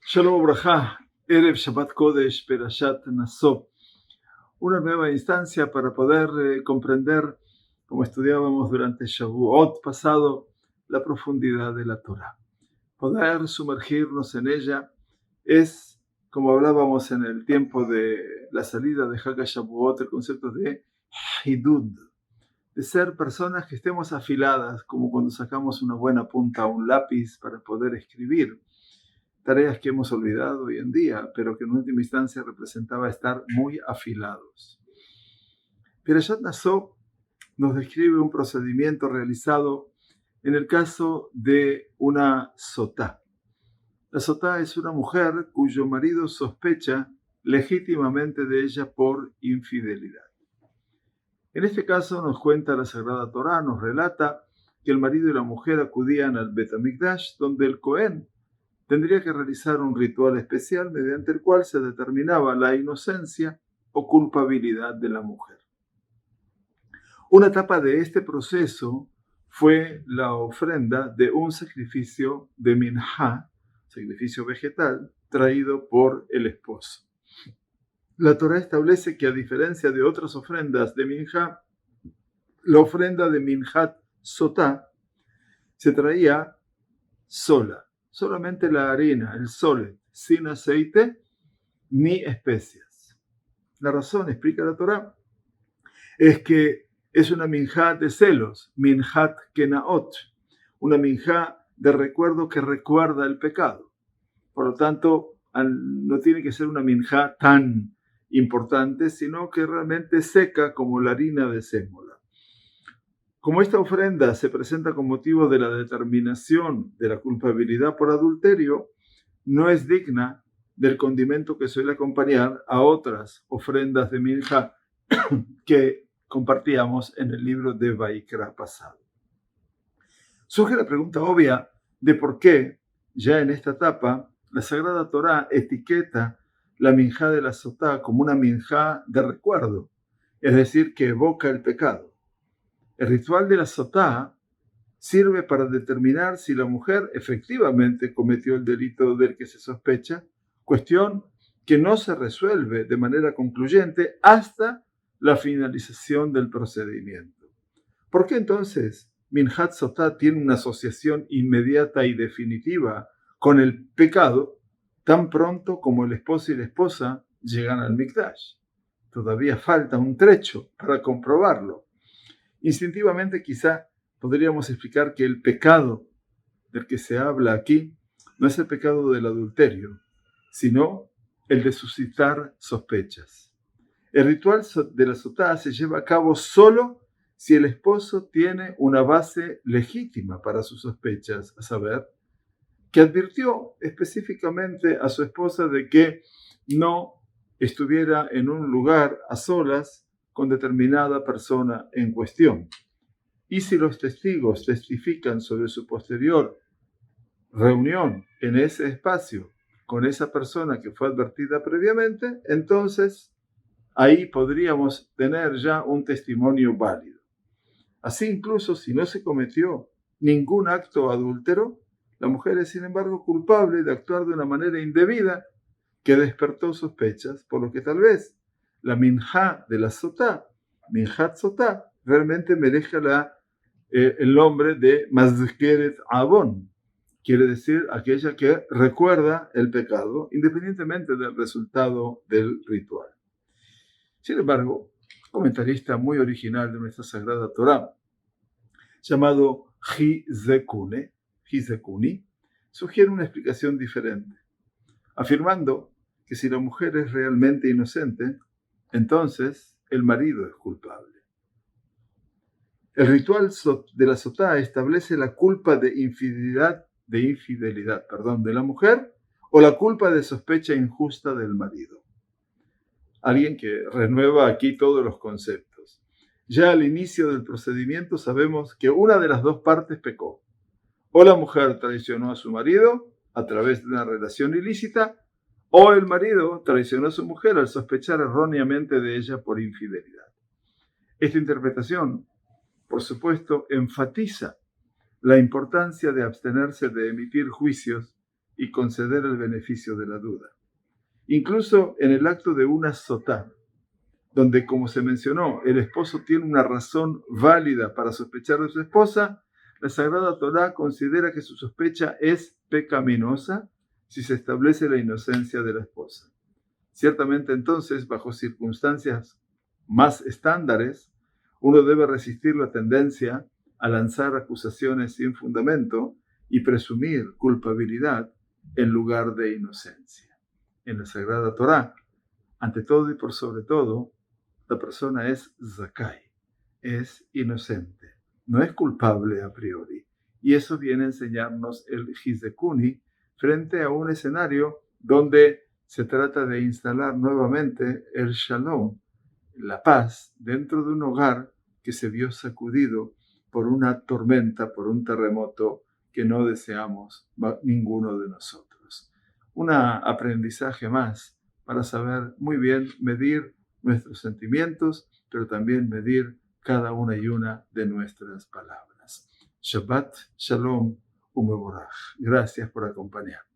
Shalom Ubrajá, Erev Shabbat Kodesh, Perashat Naso. Una nueva instancia para poder comprender, como estudiábamos durante Shavuot pasado, la profundidad de la Torah. Poder sumergirnos en ella es, como hablábamos en el tiempo de la salida de Hag Shavuot, el concepto de Hidud, de ser personas que estemos afiladas, como cuando sacamos una buena punta a un lápiz para poder escribir. Tareas que hemos olvidado hoy en día, pero que en última instancia representaba estar muy afilados. Perashat Naso nos describe un procedimiento realizado en el caso de una sotá. La sotá es una mujer cuyo marido sospecha legítimamente de ella por infidelidad. En este caso nos cuenta la Sagrada Torá, nos relata que el marido y la mujer acudían al Bet HaMikdash, donde el Cohen tendría que realizar un ritual especial mediante el cual se determinaba la inocencia o culpabilidad de la mujer. Una etapa de este proceso fue la ofrenda de un sacrificio de minjá, sacrificio vegetal, traído por el esposo. La Torá establece que, a diferencia de otras ofrendas de minjá, la ofrenda de minjat sotá se traía sola, solamente la harina, el solet, sin aceite ni especias. La razón, explica la Torá, es que es una minjá de celos, minjat kenaot, una minjá de recuerdo que recuerda el pecado. Por lo tanto, no tiene que ser una minjá tan importante, sino que realmente seca como la harina de sémola. Como esta ofrenda se presenta con motivo de la determinación de la culpabilidad por adulterio, no es digna del condimento que suele acompañar a otras ofrendas de minjá que compartíamos en el libro de Vaikra pasado. Surge la pregunta obvia de por qué, ya en esta etapa, la Sagrada Torá etiqueta la minjá de la sotá como una minjá de recuerdo, es decir, que evoca el pecado. El ritual de la sotá sirve para determinar si la mujer efectivamente cometió el delito del que se sospecha, cuestión que no se resuelve de manera concluyente hasta la finalización del procedimiento. ¿Por qué entonces minjat sotá tiene una asociación inmediata y definitiva con el pecado tan pronto como el esposo y la esposa llegan al mikdash? Todavía falta un trecho para comprobarlo. Instintivamente quizá podríamos explicar que el pecado del que se habla aquí no es el pecado del adulterio, sino el de suscitar sospechas. El ritual de la sotá se lleva a cabo solo si el esposo tiene una base legítima para sus sospechas, a saber, que advirtió específicamente a su esposa de que no estuviera en un lugar a solas con determinada persona en cuestión. Y si los testigos testifican sobre su posterior reunión en ese espacio con esa persona que fue advertida previamente, entonces ahí podríamos tener ya un testimonio válido. Así, incluso si no se cometió ningún acto adúltero, la mujer es sin embargo culpable de actuar de una manera indebida que despertó sospechas, por lo que tal vez la minjá de la sotá, minjat sotá, realmente merece el nombre de mazkeret avon, quiere decir aquella que recuerda el pecado independientemente del resultado del ritual. Sin embargo, un comentarista muy original de nuestra Sagrada Torá, llamado Hizekuni, sugiere una explicación diferente, afirmando que si la mujer es realmente inocente, entonces el marido es culpable. El ritual de la sotá establece la culpa de infidelidad de la mujer o la culpa de sospecha injusta del marido. Alguien que renueva aquí todos los conceptos. Ya al inicio del procedimiento sabemos que una de las dos partes pecó. O la mujer traicionó a su marido a través de una relación ilícita, o el marido traicionó a su mujer al sospechar erróneamente de ella por infidelidad. Esta interpretación, por supuesto, enfatiza la importancia de abstenerse de emitir juicios y conceder el beneficio de la duda. Incluso en el acto de una sotá, donde, como se mencionó, el esposo tiene una razón válida para sospechar de su esposa, la Sagrada Torá considera que su sospecha es pecaminosa si se establece la inocencia de la esposa. Ciertamente entonces, bajo circunstancias más estándares, uno debe resistir la tendencia a lanzar acusaciones sin fundamento y presumir culpabilidad en lugar de inocencia. En la Sagrada Torá, ante todo y por sobre todo, la persona es zakai, es inocente, no es culpable a priori. Y eso viene a enseñarnos el Hizekuni frente a un escenario donde se trata de instalar nuevamente el Shalom, la paz, dentro de un hogar que se vio sacudido por una tormenta, por un terremoto que no deseamos ninguno de nosotros. Un aprendizaje más para saber muy bien medir nuestros sentimientos, pero también medir cada una y una de nuestras palabras. Shabbat Shalom Umevorach. Gracias por acompañarnos.